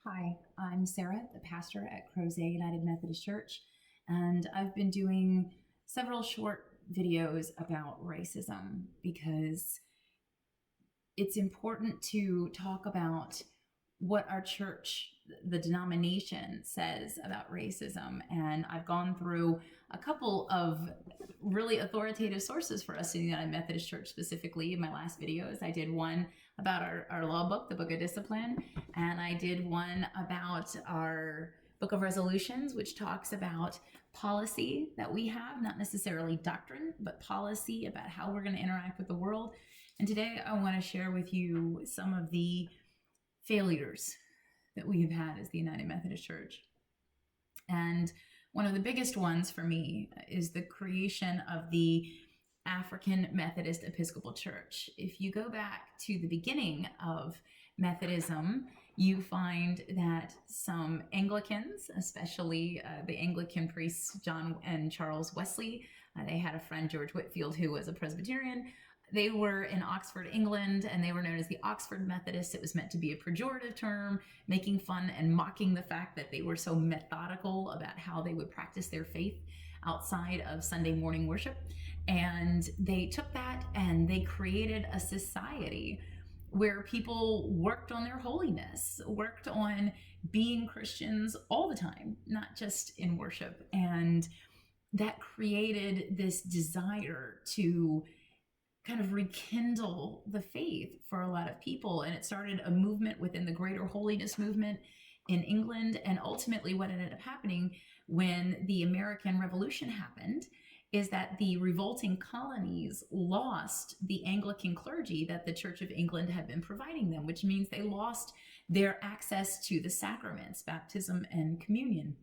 Hi, I'm Sarah, the pastor at Crozet United Methodist Church, and I've been doing several short videos about racism because it's important to talk about what our church, the denomination, says about racism. And I've gone through a couple of really authoritative sources for us in the United Methodist Church, specifically in my last videos. I did one about our law book, the Book of Discipline, and I did one about our Book of Resolutions, which talks about policy that we have, not necessarily doctrine, but policy about how we're going to interact with the world. And today I want to share with you some of the failures that we have had as the United Methodist Church. And one of the biggest ones for me is the creation of the African Methodist Episcopal Church. If you go back to the beginning of Methodism, you find that some Anglicans, especially the Anglican priests John and Charles Wesley, they had a friend, George Whitefield, who was a Presbyterian. They were in Oxford, England, and they were known as the Oxford Methodists. It was meant to be a pejorative term, making fun and mocking the fact that they were so methodical about how they would practice their faith outside of Sunday morning worship. And they took that and they created a society where people worked on their holiness, worked on being Christians all the time, not just in worship. And that created this desire to kind of rekindle the faith for a lot of people. And it started a movement within the Greater Holiness movement in England. And ultimately what ended up happening when the American Revolution happened is that the revolting colonies lost the Anglican clergy that the Church of England had been providing them, which means they lost their access to the sacraments, baptism and communion.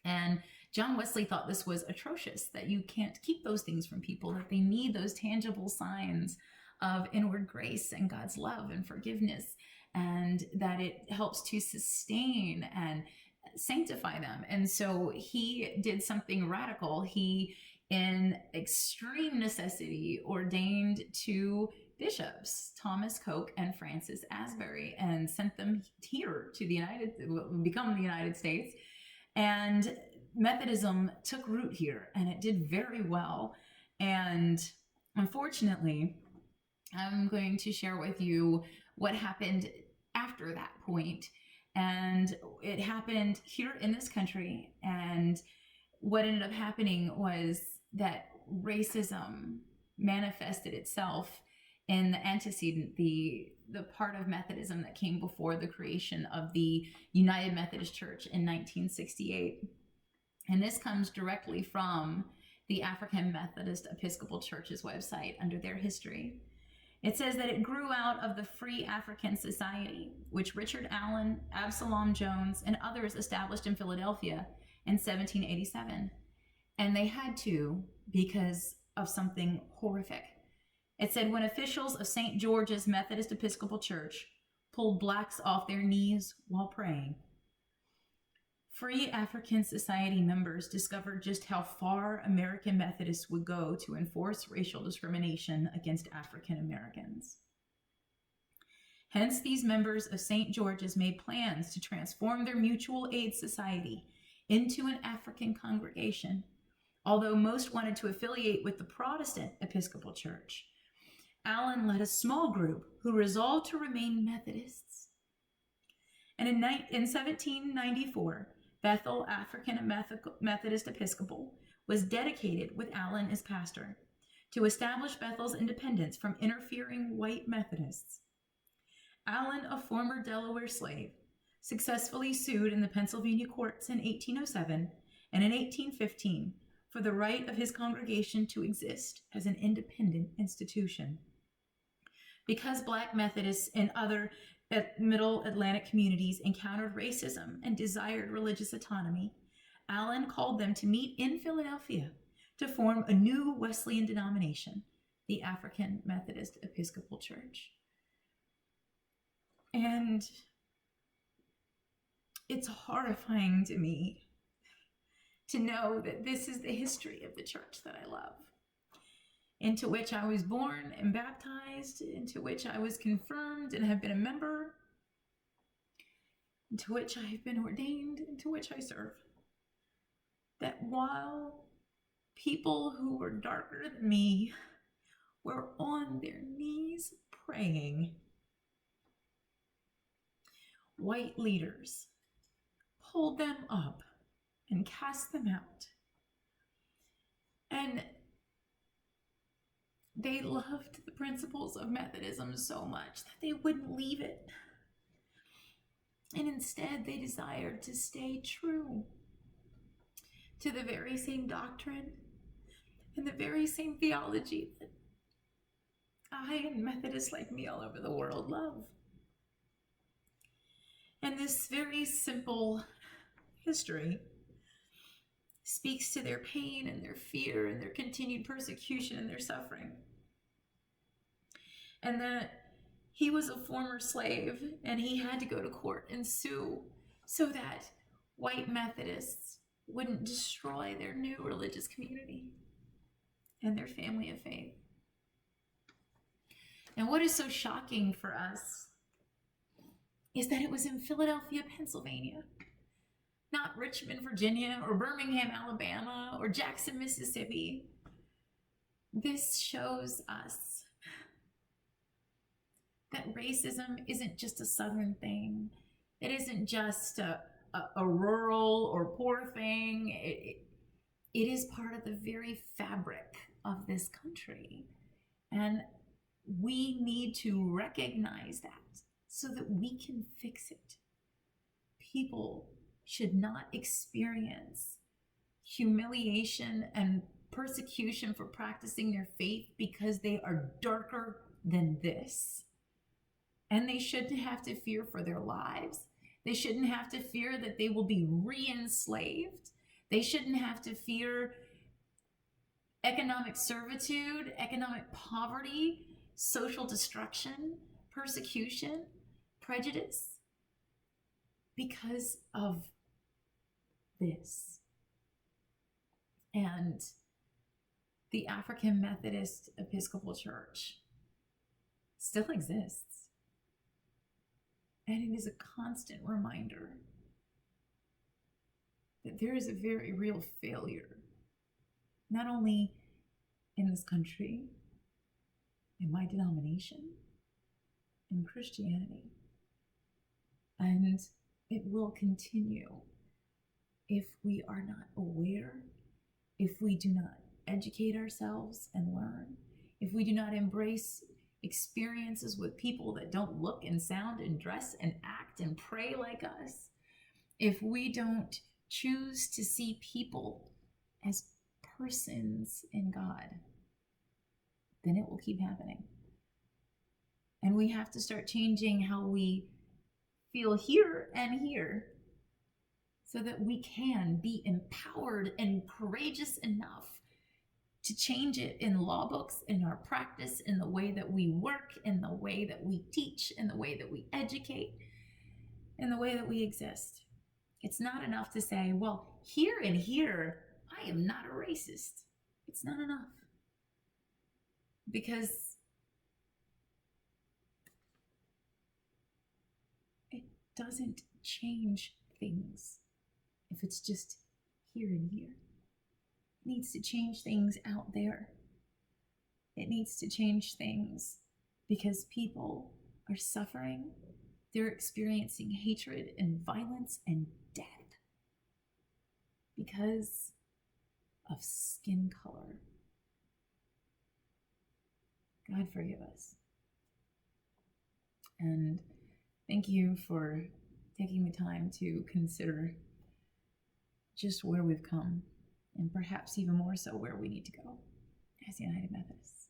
And John Wesley thought this was atrocious, that you can't keep those things from people, that they need those tangible signs of inward grace and God's love and forgiveness, and that it helps to sustain and sanctify them. And so he did something radical. He, in extreme necessity, ordained two bishops, Thomas Coke and Francis Asbury, and sent them here to the United States. And Methodism took root here, and it did very well. And unfortunately, I'm going to share with you what happened after that point. And it happened here in this country. And what ended up happening was that racism manifested itself in the antecedent, the part of Methodism that came before the creation of the United Methodist Church in 1968. And this comes directly from the African Methodist Episcopal Church's website under their history. It says that it grew out of the Free African Society, which Richard Allen, Absalom Jones, and others established in Philadelphia in 1787. And they had to because of something horrific. It said, when officials of St. George's Methodist Episcopal Church pulled blacks off their knees while praying, Free African Society members discovered just how far American Methodists would go to enforce racial discrimination against African Americans. Hence, these members of St. George's made plans to transform their mutual aid society into an African congregation, although most wanted to affiliate with the Protestant Episcopal Church. Allen led a small group who resolved to remain Methodists. And in 1794, Bethel African Methodist Episcopal was dedicated with Allen as pastor to establish Bethel's independence from interfering white Methodists. Allen, a former Delaware slave, successfully sued in the Pennsylvania courts in 1807 and in 1815 for the right of his congregation to exist as an independent institution. Because Black Methodists in other Middle Atlantic communities encountered racism and desired religious autonomy, Allen called them to meet in Philadelphia to form a new Wesleyan denomination, the African Methodist Episcopal Church. And it's horrifying to me to know that this is the history of the church that I love, into which I was born and baptized, into which I was confirmed and have been a member. to which I have been ordained and to which I serve, that while people who were darker than me were on their knees praying, white leaders pulled them up and cast them out. And they loved the principles of Methodism so much that they wouldn't leave it. And instead, they desired to stay true to the very same doctrine and the very same theology that I and Methodists like me all over the world love. And this very simple history speaks to their pain and their fear and their continued persecution and their suffering. And that he was a former slave and he had to go to court and sue so that white Methodists wouldn't destroy their new religious community and their family of faith. And what is so shocking for us is that it was in Philadelphia, Pennsylvania, not Richmond, Virginia, or Birmingham, Alabama, or Jackson, Mississippi. This shows us that racism isn't just a Southern thing. It isn't just a rural or poor thing. It is part of the very fabric of this country. And we need to recognize that so that we can fix it. People should not experience humiliation and persecution for practicing their faith because they are darker than this. And they shouldn't have to fear for their lives. They shouldn't have to fear that they will be re-enslaved. They shouldn't have to fear economic servitude, economic poverty, social destruction, persecution, prejudice, because of this. And the African Methodist Episcopal Church still exists. And it is a constant reminder that there is a very real failure, not only in this country, in my denomination, in Christianity, and it will continue if we are not aware, if we do not educate ourselves and learn, if we do not embrace experiences with people that don't look and sound and dress and act and pray like us, if we don't choose to see people as persons in God, then it will keep happening. And we have to start changing how we feel here and here so that we can be empowered and courageous enough to change it in law books, in our practice, in the way that we work, in the way that we teach, in the way that we educate, in the way that we exist. It's not enough to say, well, here and here, I am not a racist. It's not enough. Because it doesn't change things if it's just here and here. It needs to change things out there. It needs to change things because people are suffering. They're experiencing hatred and violence and death because of skin color. God forgive us. And thank you for taking the time to consider just where we've come, and perhaps even more so where we need to go as United Methodists.